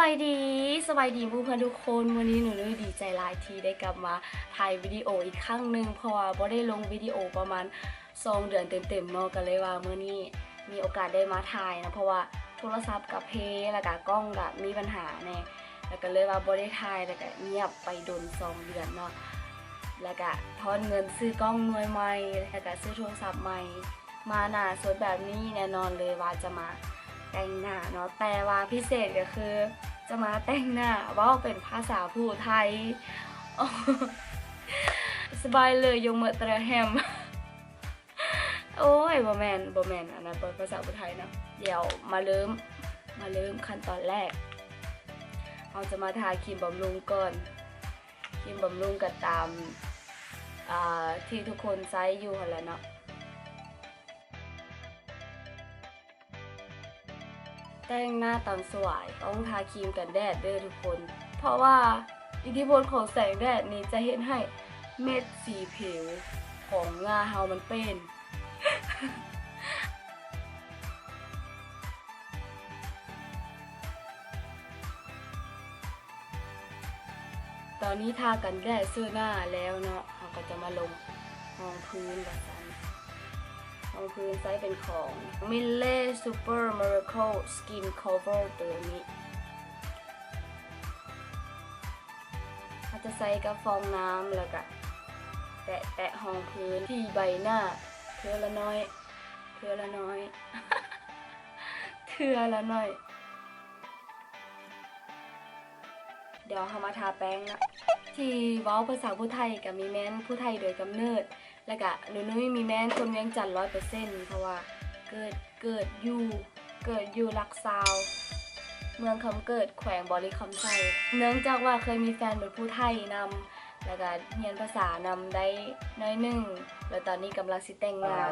บายดีเพื่อนทุกคนวันนี้หนูเลยดีใจหลายทีได้กลับมาถ่ายวิดีโออีกครั้งหนึ่งเพราะว่าบ่ได้ลงวิดีโอประมาณ2 เดือนเต็มๆเนาะก็เลยว่ามื้อนี้มีโอกาสได้มาถ่ายนะเพราะว่าโทรศัพท์กับเพแล้วก็กล้องก็มีปัญหาแน่แล้วก็เลยว่าบ่ได้ถ่ายแล้วก็เงียบไปโดน2 เดือนเนาะแล้วก็ทอนเงินซื้อกล้องหน่วยใหม่แล้วก็ซื้อโทรศัพท์ใหม่มาหน้าสดแบบนี้แน่นอนเลยว่าจะมาแต่งหน้าเนาะแต่ว่าพิเศษก็คือจะมาแต่งหน้าว่าเป็นภาษาผู้ไทยสบายเลยยงเมอตระแฮมโอ้ยบ่แมนอันนั้นเป็นภาษาผู้ไทยเนาะเดี๋ยวมาเริ่มขั้นตอนแรกเราจะมาทาครีมบำรุงก่อนครีมบำรุงก็ตามที่ทุกคนใช้อยู่หั่นแหละเนาะแต่งหน้าตอนสวยต้องทาครีมกันแดดเด้อทุกคนเพราะว่าอิทธิพลของแสงแดดนี้จะเห็นให้เม็ดสีผิวของหน้าเฮามันเป็นตอนนี้ทากันแดดเสื้อหน้าแล้วเนาะเราก็จะมาลงรองพื้นแบบนั้นรองพื้นไซส์เป็นของ Mille Super Miracle Skin Cover ตัวนี้เราจะใส่กับฟองน้ำแล้วก็แตะรองพื้นที่ใบหน้าเทื่อละน้อย เทื่อละน้อย เดี๋ยวเรามาทาแป้งนะที่เว้าภาษาผู้ไทยกับมีแม่นผู้ไทยโดยกำเนิดแล้วก็หนูมีแม่นคนเวียงจันทน์ 100% เพราะว่าเกิดอยู่ลักซาวเมืองคำเกิดแขวงบริคำไซเนื่องจากว่าเคยมีแฟนเป็นผู้ไทยนำแล้วก็เรียนภาษานำได้น้อยหนึ่งแล้วตอนนี้กำลังสิแต่งงาน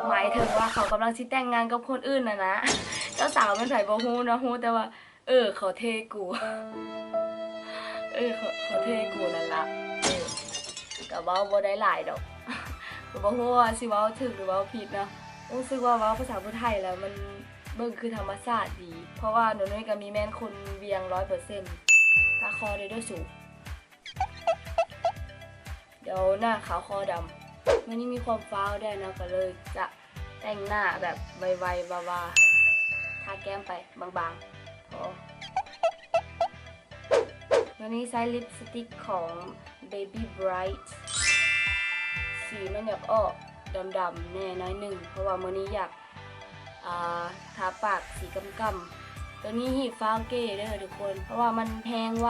หมายถึงว่าเขากำลังสิแต่งงานกับคนอื่นนะเจ้าสาวมันไผบ่ฮู้นะฮู้แต่ว่าเขาเทกูเขาเทกูนั่นล่ะก็เว้าบ่ได้หลายดอกก็บ่ฮู้ว่าสิเว้าถูกหรือเว้าผิดเนาะรู้สึกว่าเว้าภาษาพุทธไทยแล้วมันเบิ่งคือธรรมชาติดีเพราะว่าหนูน้อยก็มีแม่นคนเวียง 100% ตาคอได้ด้วยสูงเดี๋ยวหน้าขาวคอดำวันนี้มีความฟ้าวได้นะก็เลยจะแต่งหน้าแบบไวๆบาๆทาแก้มไปบางๆพอวันนี้ใช้ลิปสติกของ Baby Bright สีมันอยากออกดำๆแน่น้อยหนึ่งเพราะว่ามื้อนี้อยากทาปากสีกำๆตัวนี้หีบฟ้าเก้เด้อทุกคนเพราะว่ามันแพงไว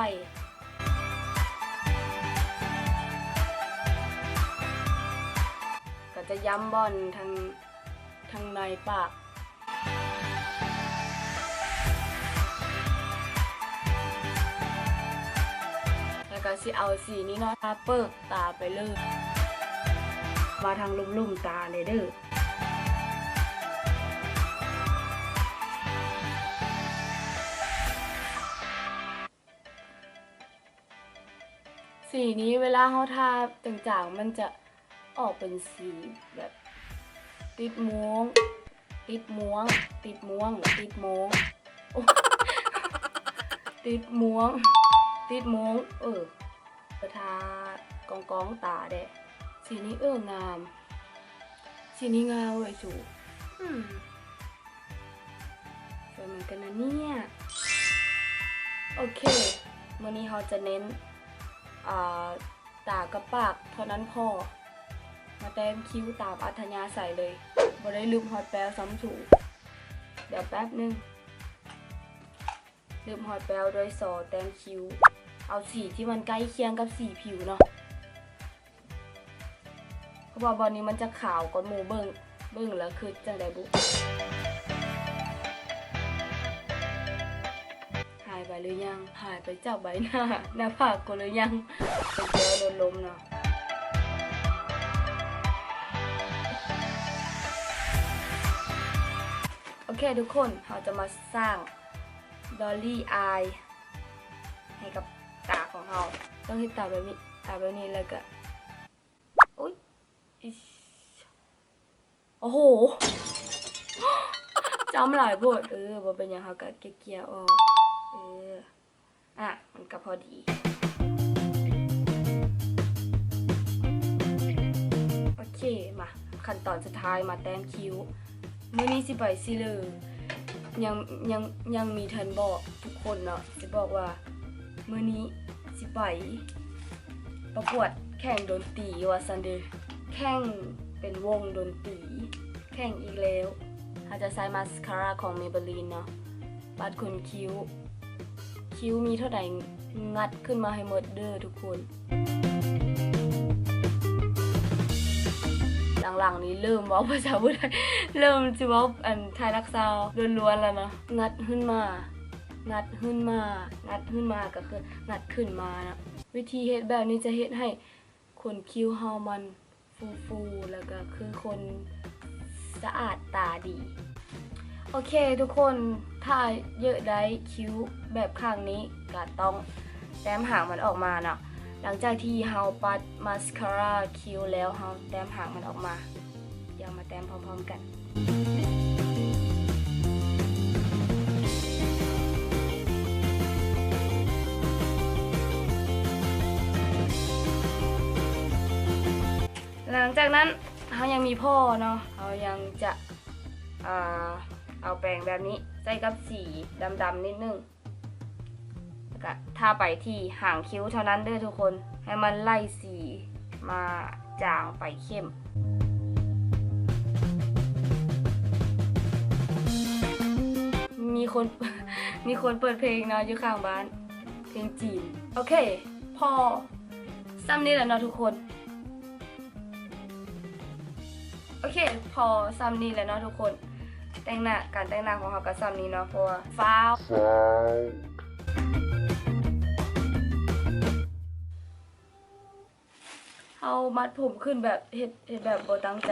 ก็จะย้ำบอนทางในปากแล้วก็สิเอาสีนี้เนาะทาเปิกตาไปเลยมาทางลุ่มๆตาเลยเด้อสีนี้เวลาเขาทาต่างๆมันจะออกเป็นสีแบบติดม่วงติดม่วงติดม่วงติดม่วงติดม่วงทากองตาเด้สีนี้งามสีนี้งามเลยสูสวยเหมือนกันนะเนี่ยโอเควันนี้เราจะเน้นตากับปากเท่านั้นพอมาแต้มคิ้วตามอัธยาศัยเลยบ่ได้ลืมฮอตแปลซ้ำถูกเดี๋ยวแป๊บนึงลืมฮอตแปลโดยซอแต้มคิ้วเอาสีที่มันใกล้เคียงกับสีผิวเนาะเพราะว่าบอลนี้มันจะขาวก่อนหมูเบิ่งแล้วคือจังไดบุหายไปหรือยังหายไปจากใบหน้าผากก็หรือยังเป็นแก้วโดนลมเนาะโอเคทุกคนเราจะมาสร้างดอลลี่อายให้กับตาของเราต้องให้ตาแบบนี้แล้วก็อุ๊ยโอ้โหจำหลายบทบ่เป็นอย่างเขาก็เกลี่ยออก มันก็พอดีโอเคมาขั้นตอนสุดท้ายมาแต้มคิ้วมื้อนี้สิไปซิเลยยังมีทันบอกทุกคนเนาะสิบอกว่ามื้อนี้สิไปประกวดแข่งดนตรีว่าซันเดย์แข่งเป็นวงดนตรีแข่งอีกแล้วอาจจะใช้มาสคาร่าของ Maybelline เนาะปัดขนคิ้วมีเท่าไหร่งัดขึ้นมาให้หมดเด้อทุกคนหลังๆนี้เริ่มเว้าภาษาพุทธเริ่มสิเว้าไทยรักษาล้วนๆแล้วเนาะงัดขึ้นมาก็คืองัดขึ้นมานะวิธีเฮ็ดแบบนี้จะเฮ็ดให้ขนคิ้วเฮามันฟูๆแล้วก็คือคนสะอาดตาดีโอเคทุกคนถ้าเยอะได้คิ้วแบบข้างนี้ก็ต้องแต้มหางมันออกมาเนาะหลังจากที่เฮาปัดมาสคาร่าคิ้วแล้วเฮาแต้มหางมันออกมาเดี๋ยวมาแต้มพร้อมๆกันหลังจากนั้นเขายังมีพ่อเนาะเขายังจะเอาแปรงแบบนี้ใส่กับสีดำๆนิดนึงแล้วก็ทาไปที่หางคิ้วเท่านั้นเด้อทุกคนให้มันไล่สีมาจางไปเข้มมีคนเปิดเพลงเนาะอยู่ข้างบ้านเพลงจีนโอเคพอซ้ำนี่แหละเนาะทุกคนโอเคพอซ้ำนี้แล้วเนาะทุกคนการแต่งหน้าของเขาก็ซ้ำนี้เนาะเพราะว่าฟ้าวเขามัดผมขึ้นแบบเฮ็ดแบบบ่ตั้งใจ